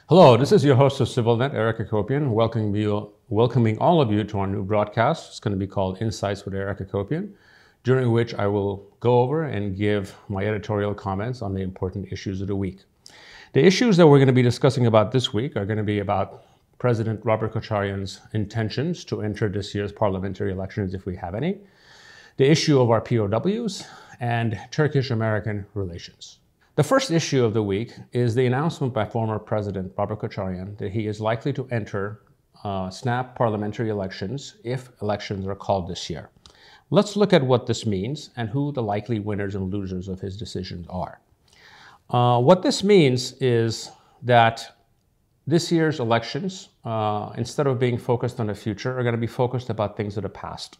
Hello, this is your host of CivilNet, Eric Hacopian, welcoming all of you to our new broadcast. It's going to be called Insights with Eric Hacopian, during which I will go over and give my editorial comments on the important issues of the week. The issues that we're going to be discussing about this week are going to be about President Robert Kocharyan's intentions to enter this year's parliamentary elections, if we have any, the issue of our POWs, and Turkish-American relations. The first issue of the week is the announcement by former President Robert Kocharyan that he is likely to enter snap parliamentary elections if elections are called this year. Let's look at what this means and who the likely winners and losers of his decisions are. What this means is that this year's elections, instead of being focused on the future, are going to be focused about things of the past.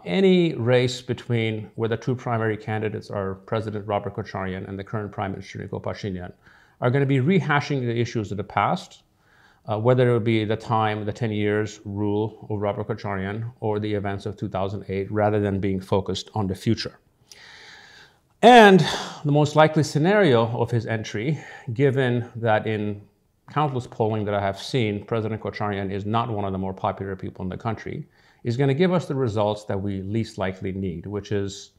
Any race between where the two primary candidates are President Robert Kocharyan and the current Prime Minister Nikol Pashinyan are going to be rehashing the issues of the past, whether it would be the 10 years rule of Robert Kocharyan or the events of 2008, rather than being focused on the future. And the most likely scenario of his entry, given that in countless polling that I have seen, President Kocharyan is not one of the more popular people in the country, is going to give us the results that we least likely need, which is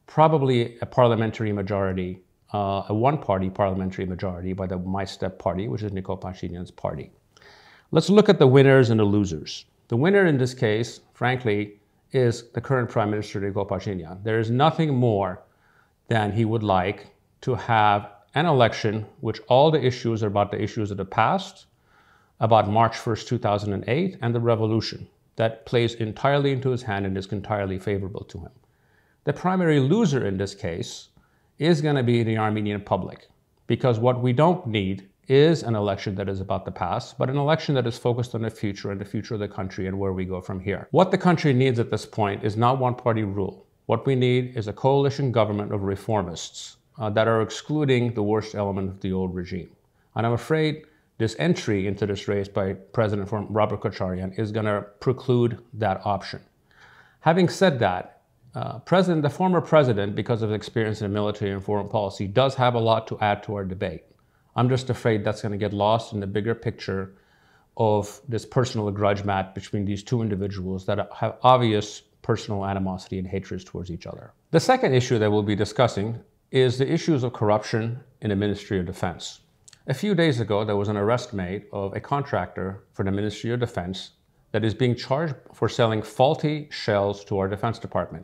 probably a parliamentary majority, a one-party parliamentary majority by the My Step party, which is Nikol Pashinyan's party. Let's look at the winners and the losers. The winner in this case, frankly, is the current Prime Minister Nikol Pashinyan. There is nothing more than he would like to have an election which all the issues are about the issues of the past, about March 1st, 2008, and the revolution. That plays entirely into his hand and is entirely favorable to him. The primary loser in this case is going to be the Armenian public, because what we don't need is an election that is about the past, but an election that is focused on the future and the future of the country and where we go from here. What the country needs at this point is not one-party rule. What we need is a coalition government of reformists that are excluding the worst element of the old regime. And I'm afraid this entry into this race by President Robert Kocharyan is going to preclude that option. Having said that, the former president, because of his experience in military and foreign policy, does have a lot to add to our debate. I'm just afraid that's going to get lost in the bigger picture of this personal grudge match between these two individuals that have obvious personal animosity and hatred towards each other. The second issue that we'll be discussing is the issues of corruption in the Ministry of Defense. A few days ago, there was an arrest made of a contractor for the Ministry of Defense that is being charged for selling faulty shells to our Defense Department.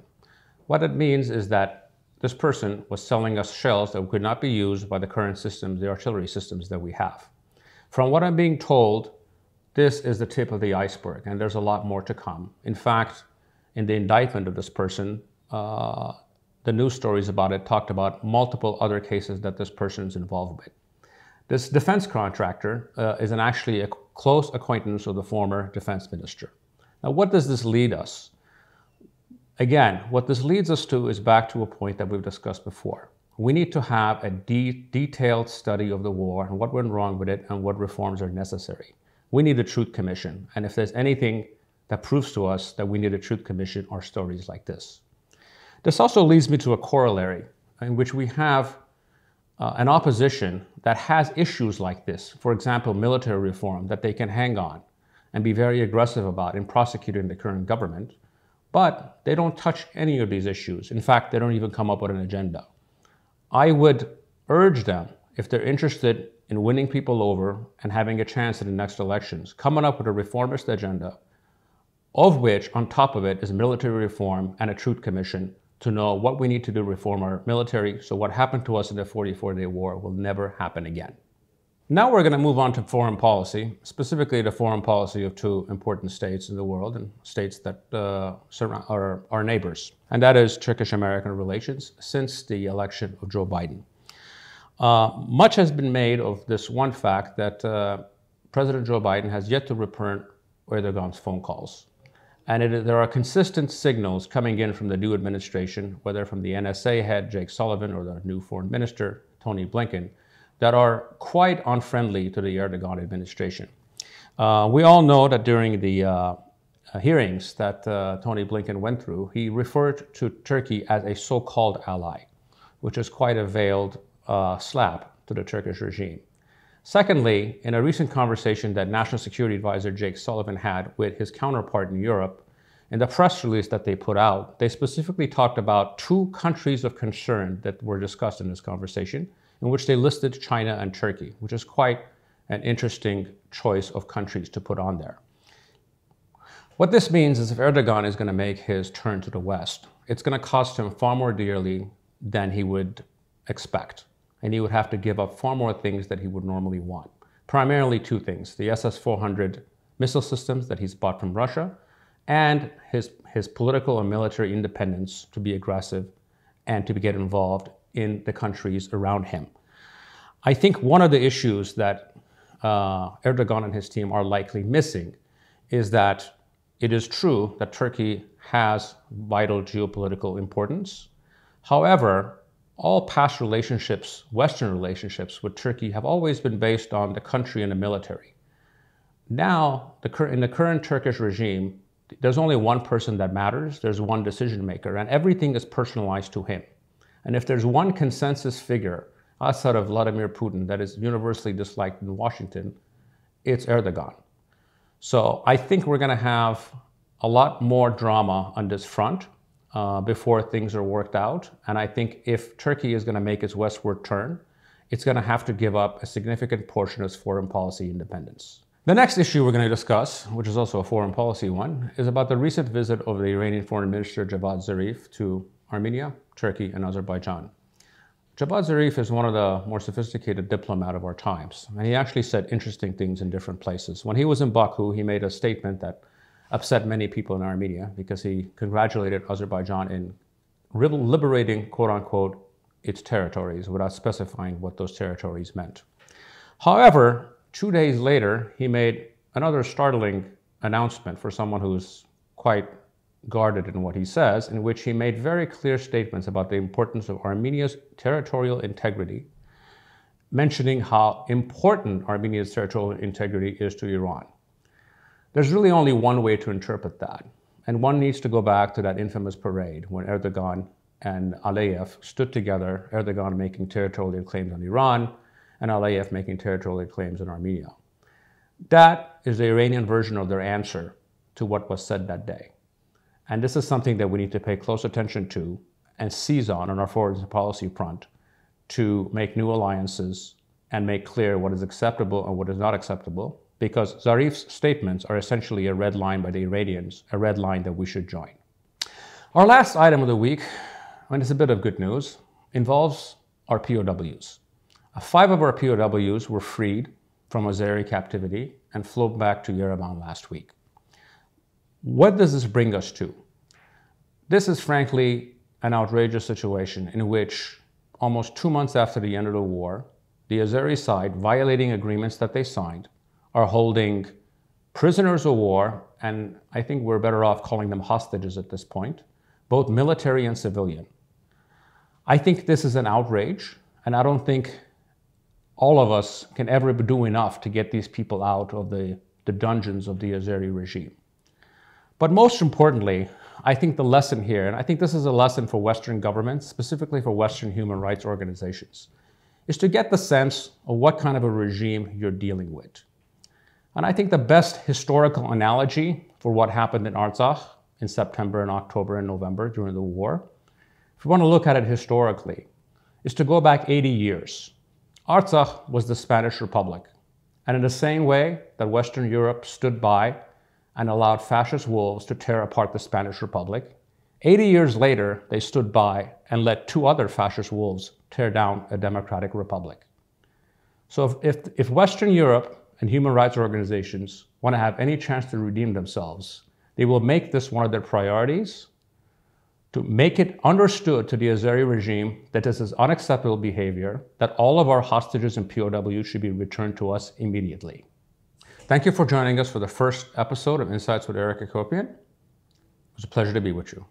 What it means is that this person was selling us shells that could not be used by the current systems, the artillery systems that we have. From what I'm being told, this is the tip of the iceberg, and there's a lot more to come. In fact, in the indictment of this person, the news stories about it talked about multiple other cases that this person is involved with. This defense contractor is actually a close acquaintance of the former defense minister. Now, what does this lead us? Again, what this leads us to is back to a point that we've discussed before. We need to have a detailed study of the war and what went wrong with it and what reforms are necessary. We need a truth commission. And if there's anything that proves to us that we need a truth commission, are stories like this. This also leads me to a corollary in which we have an opposition that has issues like this, for example, military reform, that they can hang on and be very aggressive about in prosecuting the current government, but they don't touch any of these issues. In fact, they don't even come up with an agenda. I would urge them, if they're interested in winning people over and having a chance in the next elections, coming up with a reformist agenda, of which on top of it is military reform and a truth commission, to know what we need to do to reform our military, so what happened to us in the 44-day war will never happen again. Now we're going to move on to foreign policy, specifically the foreign policy of two important states in the world and states that surround our neighbors, and that is Turkish-American relations since the election of Joe Biden. Much has been made of this one fact that President Joe Biden has yet to return Erdogan's phone calls. And there are consistent signals coming in from the new administration, whether from the NSA head, Jake Sullivan, or the new foreign minister, Tony Blinken, that are quite unfriendly to the Erdogan administration. We all know that during the hearings that Tony Blinken went through, he referred to Turkey as a so-called ally, which is quite a veiled slap to the Turkish regime. Secondly, in a recent conversation that National Security Advisor Jake Sullivan had with his counterpart in Europe, in the press release that they put out, they specifically talked about two countries of concern that were discussed in this conversation, in which they listed China and Turkey, which is quite an interesting choice of countries to put on there. What this means is if Erdogan is going to make his turn to the West, it's going to cost him far more dearly than he would expect. And he would have to give up far more things that he would normally want. Primarily two things: the SS-400 missile systems that he's bought from Russia, and his political and military independence to be aggressive and to get involved in the countries around him. I think one of the issues that Erdogan and his team are likely missing is that it is true that Turkey has vital geopolitical importance. However, all past relationships, Western relationships with Turkey, have always been based on the country and the military. Now, in the current Turkish regime, there's only one person that matters. There's one decision maker, and everything is personalized to him. And if there's one consensus figure outside of Vladimir Putin that is universally disliked in Washington, it's Erdogan. So I think we're going to have a lot more drama on this front before things are worked out. And I think if Turkey is going to make its westward turn, it's going to have to give up a significant portion of its foreign policy independence. The next issue we're going to discuss, which is also a foreign policy one, is about the recent visit of the Iranian Foreign Minister Javad Zarif to Armenia, Turkey, and Azerbaijan. Javad Zarif is one of the more sophisticated diplomats of our times, and he actually said interesting things in different places. When he was in Baku, he made a statement that upset many people in Armenia because he congratulated Azerbaijan in liberating, quote unquote, its territories without specifying what those territories meant. However, 2 days later, he made another startling announcement for someone who's quite guarded in what he says, in which he made very clear statements about the importance of Armenia's territorial integrity, mentioning how important Armenia's territorial integrity is to Iran. There's really only one way to interpret that, and one needs to go back to that infamous parade when Erdogan and Aliyev stood together, Erdogan making territorial claims on Iran, and Aliyev making territorial claims on Armenia. That is the Iranian version of their answer to what was said that day. And this is something that we need to pay close attention to and seize on our foreign policy front to make new alliances and make clear what is acceptable and what is not acceptable, because Zarif's statements are essentially a red line by the Iranians, a red line that we should join. Our last item of the week, and it's a bit of good news, involves our POWs. 5 of our POWs were freed from Azeri captivity and flown back to Yerevan last week. What does this bring us to? This is frankly an outrageous situation in which almost 2 months after the end of the war, the Azeri side, violating agreements that they signed, are holding prisoners of war, and I think we're better off calling them hostages at this point, both military and civilian. I think this is an outrage, and I don't think all of us can ever do enough to get these people out of the dungeons of the Azeri regime. But most importantly, I think the lesson here, and I think this is a lesson for Western governments, specifically for Western human rights organizations, is to get the sense of what kind of a regime you're dealing with. And I think the best historical analogy for what happened in Artsakh in September and October and November during the war, if you want to look at it historically, is to go back 80 years. Artsakh was the Spanish Republic. And in the same way that Western Europe stood by and allowed fascist wolves to tear apart the Spanish Republic, 80 years later, they stood by and let 2 other fascist wolves tear down a democratic republic. So if Western Europe and human rights organizations want to have any chance to redeem themselves, they will make this one of their priorities, to make it understood to the Azeri regime that this is unacceptable behavior, that all of our hostages and POWs should be returned to us immediately. Thank you for joining us for the first episode of Insights with Eric Hacopian. It was a pleasure to be with you.